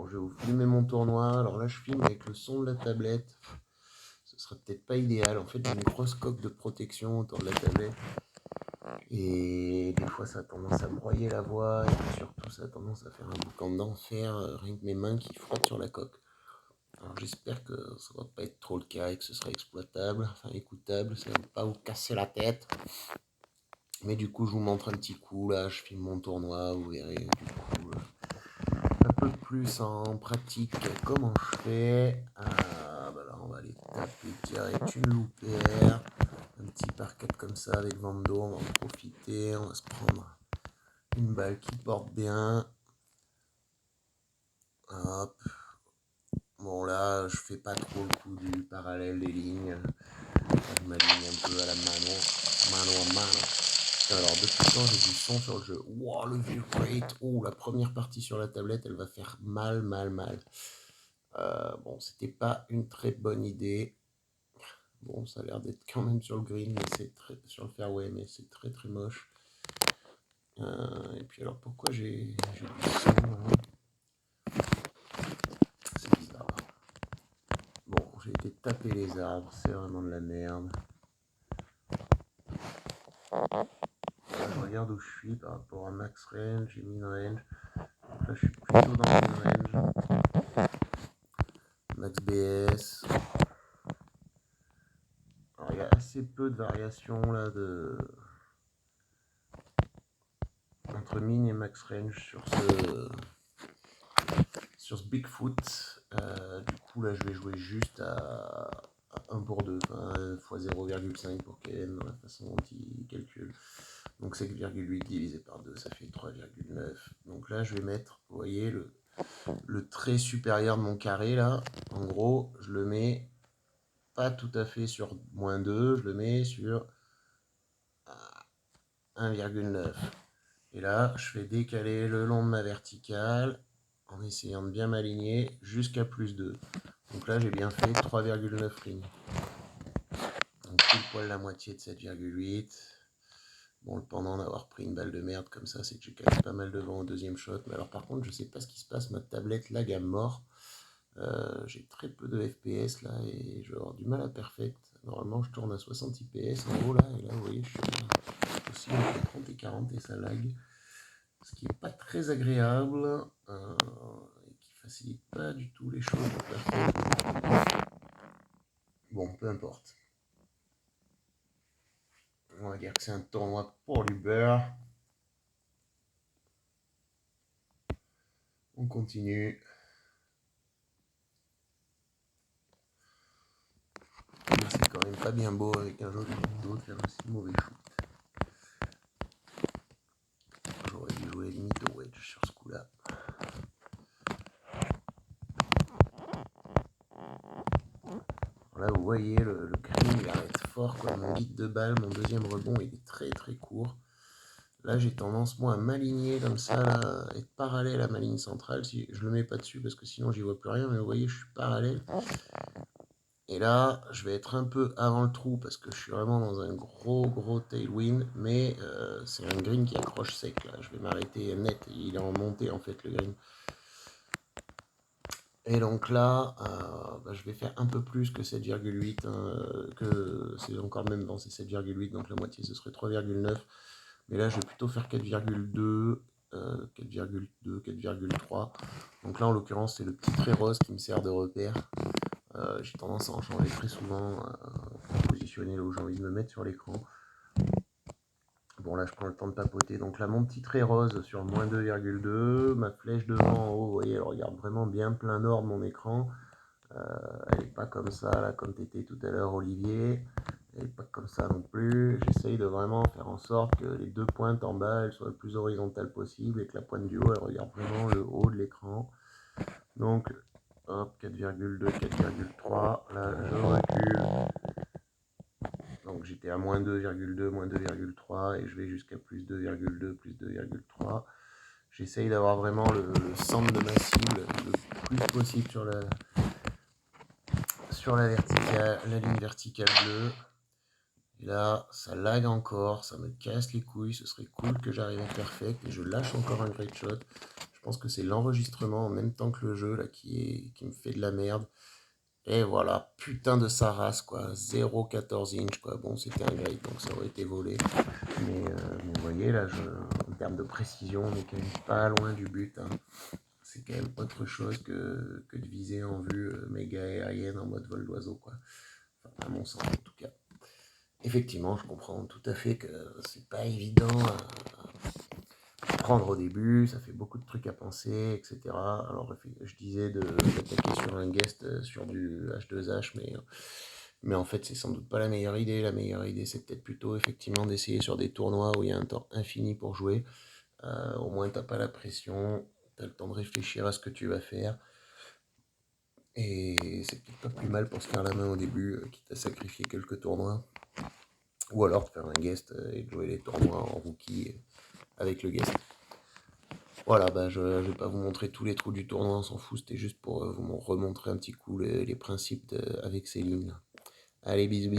Bon, je vais vous filmer mon tournoi. Alors là, je filme avec le son de la tablette. Ce serait peut-être pas idéal. En fait, j'ai une grosse coque de protection autour de la tablette. Et des fois, ça a tendance à broyer la voix. Et surtout, ça a tendance à faire un boucan d'enfer. Rien que mes mains qui frottent sur la coque. Alors j'espère que ça va pas être trop le cas et que ce sera exploitable, enfin écoutable. Ça va pas vous casser la tête. Mais du coup, je vous montre un petit coup. Là, je filme mon tournoi. Vous verrez du coup un peu plus en pratique comment je fais. Bah là, on va aller taper direct une loupère. Un petit par 4 comme ça avec Vando. On va en profiter. On va se prendre une balle qui porte bien. Hop. Bon, là, je fais pas trop le coup du parallèle des lignes. Je m'aligne un peu à la mano à mano. Alors, depuis quand j'ai du son sur le jeu? Wow, le vibrate. Oh, la première partie sur la tablette, elle va faire mal, mal, mal. Bon, c'était pas une très bonne idée. Bon, ça a l'air d'être quand même sur le green, mais c'est très sur le fairway, mais c'est très très moche. Et puis alors, pourquoi j'ai du son hein? C'est bizarre. Bon, j'ai été taper les arbres, c'est vraiment de la merde. Là, je regarde où je suis par rapport à max range et min range. Donc là, je suis plutôt dans min range. Max BS. Alors, il y a assez peu de variations là entre min et max range sur ce Bigfoot. Du coup, là, je vais jouer juste à 1 pour 2, enfin, x 0,5 pour Ken, dans la façon dont il calcule. Donc 7,8 divisé par 2, ça fait 3,9. Donc là, je vais mettre, vous voyez, le trait supérieur de mon carré, là. En gros, je le mets pas tout à fait sur -2, je le mets sur 1,9. Et là, je fais décaler le long de ma verticale en essayant de bien m'aligner jusqu'à +2. Donc là, j'ai bien fait 3,9 lignes. Donc pile poil la moitié de 7,8. Bon, le pendant d'avoir pris une balle de merde comme ça, c'est que j'ai quand même pas mal de vent au deuxième shot. Mais alors par contre, je sais pas ce qui se passe, ma tablette lag à mort. J'ai très peu de FPS là et je vais avoir du mal à perfect. Normalement, je tourne à 60 IPS en haut là, et là, vous voyez, je suis aussi entre 30 et 40 et ça lag. Ce qui n'est pas très agréable et qui facilite pas du tout les choses. Bon, peu importe. On va dire que c'est un tournoi pour du beurre. On continue. Mais c'est quand même pas bien beau avec un jeu de faire un si mauvais shoot. J'aurais dû jouer limite au wedge sur ce coup-là. Là, vous voyez, le green il arrête fort. Quoi. Mon guide de balle, mon deuxième rebond, il est très très court. Là, j'ai tendance, moi, à m'aligner comme ça, là, être parallèle à ma ligne centrale. Si je le mets pas dessus parce que sinon, j'y vois plus rien. Mais vous voyez, je suis parallèle. Et là, je vais être un peu avant le trou parce que je suis vraiment dans un gros tailwind. Mais c'est un green qui accroche sec, là. Je vais m'arrêter net. Il est en montée, en fait, le green. Et donc là, bah, je vais faire un peu plus que 7,8, que c'est encore même dans ces 7,8, donc la moitié ce serait 3,9. Mais là, je vais plutôt faire 4,2, 4,2, 4,3. Donc là, en l'occurrence, c'est le petit trait rose qui me sert de repère. J'ai tendance à en changer très souvent pour positionner là où j'ai envie de me mettre sur l'écran. Bon là je prends le temps de papoter, donc là mon petit trait rose sur -2,2, ma flèche devant en haut, vous voyez elle regarde vraiment bien plein nord de mon écran, elle n'est pas comme ça là comme t'étais tout à l'heure Olivier, elle n'est pas comme ça non plus, j'essaye de vraiment faire en sorte que les deux pointes en bas elles soient le plus horizontales possible et que la pointe du haut elle regarde vraiment le haut de l'écran, donc hop 4,2, 4,3, là je recule. Donc j'étais à -2,2, -2,3 et je vais jusqu'à +2,2, +2,3. J'essaye d'avoir vraiment le centre de ma cible le plus possible sur la verticale, la ligne verticale bleue. Et là, ça lag encore, ça me casse les couilles. Ce serait cool que j'arrive à perfect et je lâche encore un great shot. Je pense que c'est l'enregistrement en même temps que le jeu là qui me fait de la merde. Et voilà, putain de sa race quoi, 0,14 inch quoi. Bon, c'était un grade donc ça aurait été volé. Mais vous voyez là, en termes de précision, on est quand même pas loin du but, hein. C'est quand même autre chose que de viser en vue méga aérienne en mode vol d'oiseau quoi. Enfin, à mon sens en tout cas. Effectivement, je comprends tout à fait que c'est pas évident à prendre au début, ça fait beaucoup de trucs à penser, etc. Alors je disais d'attaquer sur un guest sur du H2H, mais en fait c'est sans doute pas la meilleure idée. La meilleure idée c'est peut-être plutôt effectivement d'essayer sur des tournois où il y a un temps infini pour jouer. Au moins t'as pas la pression, t'as le temps de réfléchir à ce que tu vas faire. Et c'est peut-être pas plus mal pour se faire la main au début, quitte à sacrifier quelques tournois. Ou alors de faire un guest et de jouer les tournois en rookie avec le guest. Voilà, bah je vais pas vous montrer tous les trous du tournoi, on s'en fout, c'était juste pour vous remontrer un petit coup les principes avec ces lignes. Allez, bisous.